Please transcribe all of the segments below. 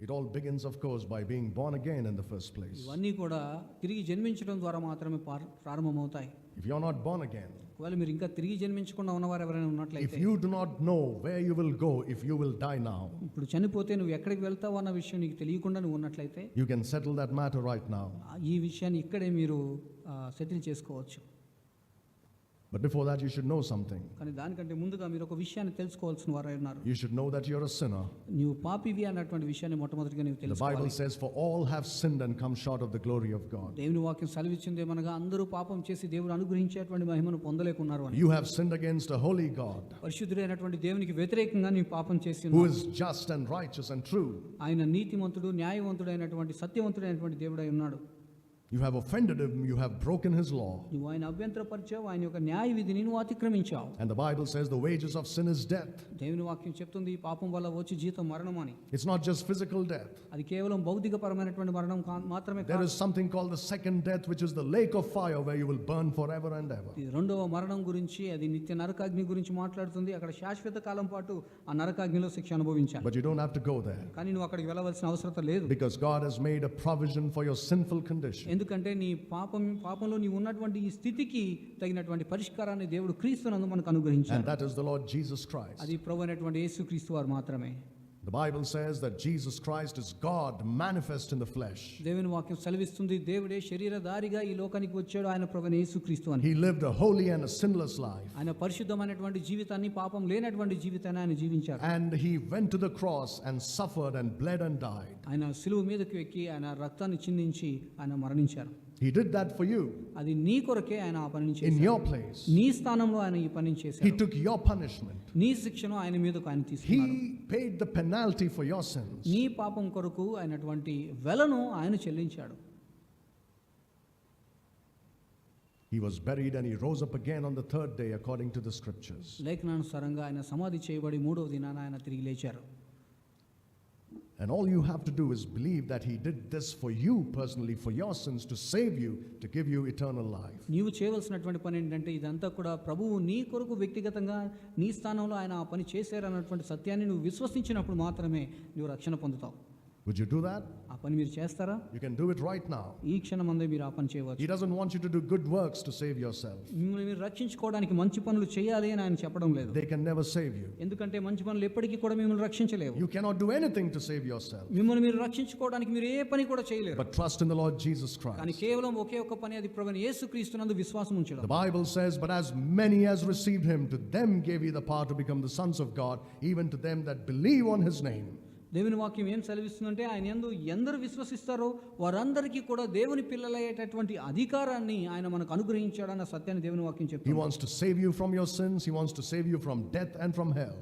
It all begins, of course, by being born again in the first place. ఇవన్నీ కూడా తిరిగి జన్మించడం ద్వారా మాత్రమే ప్రారంభమవుతాయి. If you are not born again, ఒకవేళ మీరు ఇంకా తిరిగి జన్మించకుండా ఉన్నవారు ఎవరైనా if ఉన్నట్లయితే, you do not know where you will go if you will die now, ఇప్పుడు చనిపోతే నువ్వు ఎక్కడికి వెళ్తావు అన్న విషయం నీకు తెలియకుండా నువ్వు ఉన్నట్లయితే, you can settle that matter right now. ఈ విషయాన్ని ఇక్కడే మీరు సెటిల్ చేసుకోవచ్చు. But before that, you should know something. కానీ దానికంటే ముందుగా మీరు ఒక విషయాన్ని తెలుసుకోవాల్సిన వారు ఉన్నారు. You should know that you're a sinner. నీవు పాపివి అన్నటువంటి విషయాన్ని మొట్టమొదటిగా నీవు The తెలుసుకోవాలి. Bible says, for all have sinned and come short of the glory of God. దేవుని వాక్యం సెలవిచ్చింది ఏమనగా అందరూ పాపం చేసి దేవుడు అనుగ్రహించేటువంటి మహిమను పొందలేకున్నారు అని. You have sinned against a holy God, పరిశుద్ధుడైనటువంటి దేవునికి వ్యతిరేకంగా నీవు పాపం చేసి who ఉన్నావు. is just and righteous and true. ఆయన నీతిమంతుడు, న్యాయవంతుడైనటువంటి సత్యవంతుడైనటువంటి దేవుడై ఉన్నాడు. You have offended him, you have broken his law. నువ్వు ఆయన అభ్యంతరపరిచావు, ఆయన యొక్క న్యాయ విధిని నువ్వు అతిక్రమించావు. And the Bible says the wages of sin is death. దేవుని వాక్యం చెప్తుంది ఈ పాపం వల్ల వచ్చే జీతం మరణం అని. It's not just physical death. అది కేవలం భౌతికపరమైనటువంటి మరణం మాత్రమే There కాదు. is something called the second death, which is the lake of fire where you will burn forever and ever. ఇది రెండవ మరణం గురించి, అది నిత్య నరకాగ్ని గురించి మాట్లాడుతుంది. అక్కడ శాశ్వత కాలం పాటు ఆ నరకాగ్నిలో శిక్ష అనుభవించాలి. But you don't have to go there, కానీ నువ్వు అక్కడికి వెళ్ళవలసిన అవసరం లేదు. because God has made a provision for your sinful condition. ఎందుకంటే నీ పాపంలో నీవు ఉన్నటువంటి ఈ స్థితికి తగినటువంటి పరిష్కారాన్ని దేవుడు క్రీస్తునందు మనకు And అనుగ్రహించాడు. that is the Lord Jesus Christ. అది ప్రభువైనటువంటి యేసుక్రీస్తు వారు మాత్రమే. The Bible says that Jesus Christ is God manifest in the flesh. దేవుని వాక్యం సెలవిస్తుంది దేవుడే శరీరధారిగా ఈ లోకానికి వచ్చాడు, ఆయన ప్రభువైన యేసుక్రీస్తు అని. He lived a holy and a sinless life. ఆయన పరిశుద్ధమైనటువంటి జీవితాన్ని, పాపం లేనటువంటి జీవితాన్ని ఆయన జీవించారు. And he went to the cross and suffered and bled and died. ఆయన సిలువ మీదకి ఎక్కి ఆయన రక్తాన్ని చిందించి ఆయన మరణించారు. He did that for you, అది నీ కొరకే ఆయన ఆ పనిని in చేశారు. your place. నీ స్థానంలో ఆయన ఈ పనిని He చేశారు. took your punishment. నీ శిక్షను ఆయన మీదకు ఆయన తీసుకున్నారు. He paid the penalty for your sins. నీ పాపం కొరకు అయినటువంటి వెలను ఆయన చెల్లించాడు. He was buried and he rose up again on the third day according to the scriptures. లేఖనానుసారంగా ఆయన సమాధి చేయబడి మూడవ దినాన ఆయన తిరిగి లేచారు. And all you have to do is believe that he did this for you personally, for your sins, to save you, to give you eternal life. నీవు చేయవలసినటువంటి పని ఏంటంటే ఇదంతా కూడా ప్రభువు నీ కొరకు వ్యక్తిగతంగా నీ స్థానంలో ఆయన ఆ పని చేశారన్నటువంటి సత్యాన్ని నువ్వు విశ్వసించినప్పుడు మాత్రమే నువ్వు రక్షణ పొందుతావు. Would you do that? ఆ పని మీరు చేస్తారా? You can do it right now. ఈ క్షణమందే మీరు ఆ పని చేయవచ్చు. He doesn't want you to do good works to save yourself. మిమ్మల్ని మీరు రక్షించుకోవడానికి మంచి పనులు చేయాలి అని ఆయన చెప్పడం లేదు. They can never save you. ఎందుకంటే మంచి పనులు ఎప్పటికీ కూడా మిమ్మల్ని రక్షించలేవు. You cannot do anything to save yourself. మిమ్మల్ని మీరు రక్షించుకోవడానికి మీరు ఏ పని కూడా చేయలేరు. But trust in the Lord Jesus కానీ Christ. కేవలం ఒకే ఒక్క పని, అది ప్రభువైన యేసుక్రీస్తునందు విశ్వాసం ఉంచడం. The Bible says, but as many as received him, to them gave he the power to become the sons of God, even to them that believe on his name. దేవుని వాక్యం ఏం సెలవిస్తుందంటే ఆయన యందు ఎందరు విశ్వసిస్తారో వారందరికీ కూడా దేవుని పిల్లలయ్యేటటువంటి అధికారాన్ని ఆయన మనకు అనుగ్రహించాడన్న సత్యాన్ని దేవుని వాక్యం He చెప్తుంది. wants to save you from your sins. He wants to save you from death and from hell.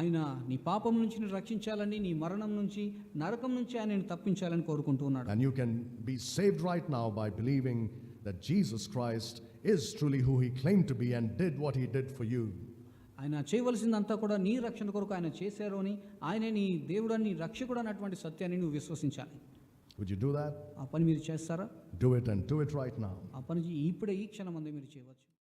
ఆయన నీ పాపం నుంచి నిన్ను రక్షించాలని, నీ మరణం నుంచి, నరకం నుంచి ఆయన నిన్ను తప్పించాలని కోరుకుంటూ ఉన్నాడు. And you can be saved right now by believing that Jesus Christ is truly who he claimed to be and did what he did for you. ఆయన చేయవలసిందంతా కూడా నీ రక్షణ కొరకు ఆయన చేశారు అని, ఆయనే నీ దేవుడు, నీ రక్షకుడు అన్నటువంటి సత్యాన్ని నువ్వు విశ్వసించాలి. Would you do that? ఆ పని మీరు చేస్తారా? Do it, and do it right now. ఆ పని ఇప్పుడే ఈ క్షణమందే మీరు చేయవచ్చు.